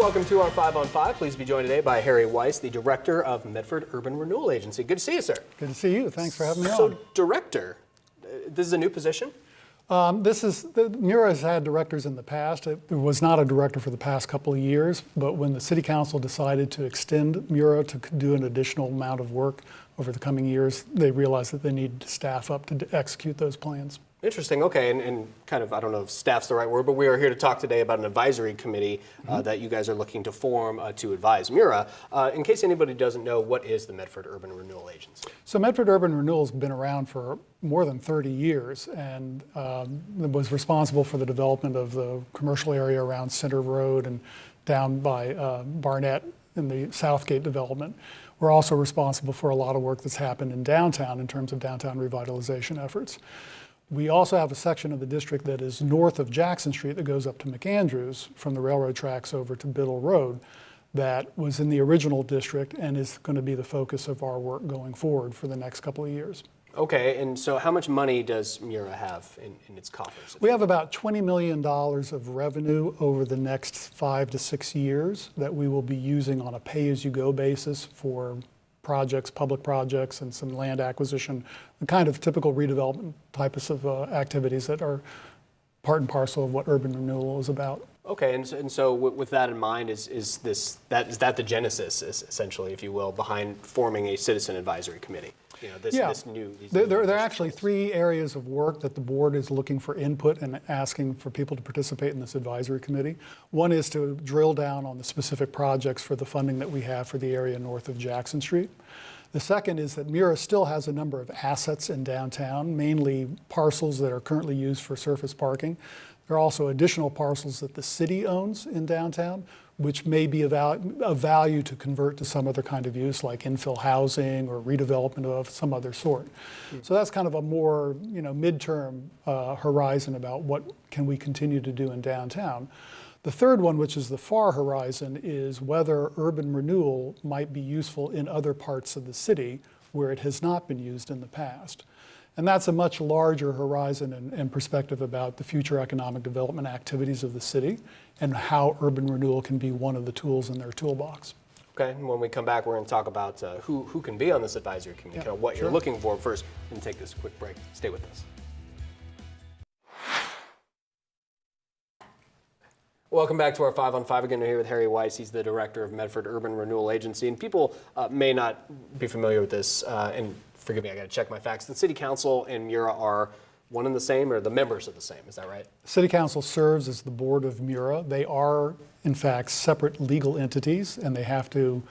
Welcome to our 5 on 5. Please be joined today by Harry Weiss, the Director of Medford Urban Renewal Agency. Good to see you, sir. Good to see you. Thanks for having me on. So, Director, this is a new position? MURA has had directors in the past. It was not a director for the past couple of years, but when the City Council decided to extend MURA to do an additional amount of work over the coming years, they realized that they needed to staff up to execute those plans. Interesting. Okay, and kind of, I don't know if staff's the right word, but we are here to talk today about an advisory committee that you guys are looking to form to advise MURA. In case anybody doesn't know, what is the Medford Urban Renewal Agency? So Medford Urban Renewal has been around for more than 30 years and was responsible for the development of the commercial area around Center Road and down by Barnett in the Southgate development. We're also responsible for a lot of work that's happened in downtown in terms of downtown revitalization efforts. We also have a section of the district that is north of Jackson Street that goes up to McAndrews from the railroad tracks over to Biddle Road that was in the original district and is going to be the focus of our work going forward for the next couple of years. Okay, and so how much money does MURA have in its coffers? We have about $20 million of revenue over the next 5 to 6 years that we will be using on a pay-as-you-go basis for projects, public projects, and some land acquisition, the kind of typical redevelopment types of activities that are part and parcel of what urban renewal is about. Okay, and so with that in mind, is that the genesis, essentially, if you will, behind forming a citizen advisory committee? You know, there are actually 3 areas of work that the board is looking for input and asking for people to participate in this advisory committee. One is to drill down on the specific projects for the funding that we have for the area north of Jackson Street. The second is that MURA still has a number of assets in downtown, mainly parcels that are currently used for surface parking. There are also additional parcels that the city owns in downtown, which may be of value to convert to some other kind of use, like infill housing or redevelopment of some other sort. So that's kind of a more, midterm horizon about what can we continue to do in downtown. The third one, which is the far horizon, is whether urban renewal might be useful in other parts of the city where it has not been used in the past. And that's a much larger horizon and perspective about the future economic development activities of the city and how urban renewal can be one of the tools in their toolbox. Okay, and when we come back, we're going to talk about who can be on this advisory committee, kind of what you're looking for. First, and take this quick break. Stay with us. Welcome back to our 5 on 5. Again, we're here with Harry Weiss. He's the Director of Medford Urban Renewal Agency. And people may not be familiar with this, and forgive me, I got to check my facts. The City Council and MURA are one and the same, or the members are the same, is that right? City Council serves as the board of MURA. They are, in fact, separate legal entities, and they have to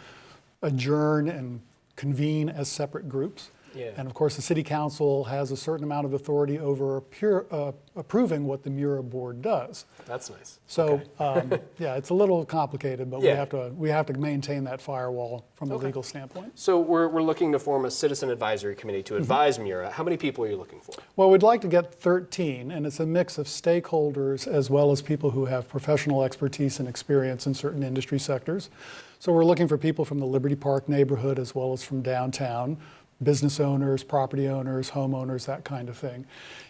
adjourn and convene as separate groups. Yeah. And of course, the City Council has a certain amount of authority over approving what the MURA board does. That's nice. So, yeah, it's a little complicated, but we have to maintain that firewall from a legal standpoint. So we're looking to form a citizen advisory committee to advise MURA. How many people are you looking for? Well, we'd like to get 13, and it's a mix of stakeholders as well as people who have professional expertise and experience in certain industry sectors. So we're looking for people from the Liberty Park neighborhood as well as from downtown, business owners, property owners, homeowners, that kind of thing.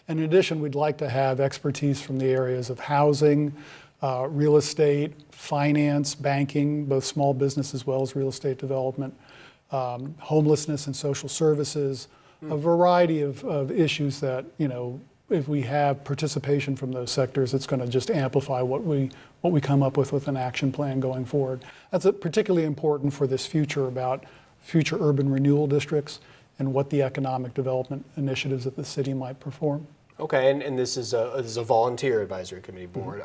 And in addition, we'd like to have expertise from the areas of housing, real estate, finance, banking, both small business as well as real estate development, homelessness and social services, a variety of issues that, if we have participation from those sectors, it's going to just amplify what we come up with an action plan going forward. That's particularly important for this future about future urban renewal districts and what the economic development initiatives that the city might perform. Okay, and this is a volunteer advisory committee board.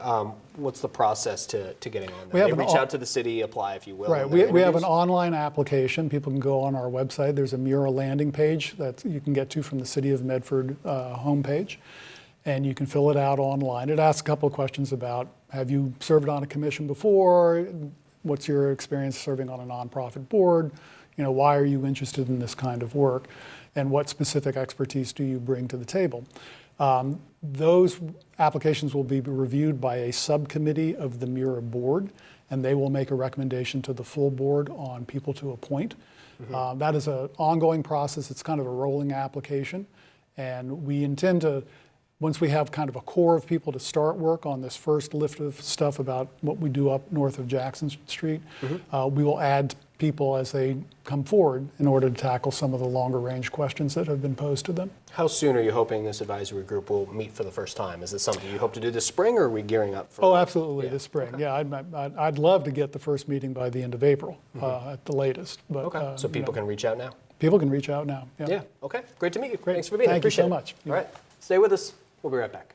What's the process to getting on there? Reach out to the city, apply if you will. Right, we have an online application. People can go on our website. There's a MURA landing page that you can get to from the City of Medford homepage, and you can fill it out online. It asks a couple of questions about, have you served on a commission before? What's your experience serving on a nonprofit board? Why are you interested in this kind of work? And what specific expertise do you bring to the table? Those applications will be reviewed by a subcommittee of the MURA board, and they will make a recommendation to the full board on people to appoint. That is an ongoing process. It's kind of a rolling application, and we intend to Once we have kind of a core of people to start work on this first lift of stuff about what we do up north of Jackson Street, we will add people as they come forward in order to tackle some of the longer range questions that have been posed to them. How soon are you hoping this advisory group will meet for the first time? Is it something you hope to do this spring, or are we gearing up for? Oh, absolutely, Yeah. this spring. Okay. Yeah, I'd love to get the first meeting by the end of April at the latest. But, Okay, so people can reach out now? People can reach out now. Yeah, okay. Great to meet you. Great. Thanks for being here. Thank you so Appreciate it. much. All right, stay with us. We'll be right back.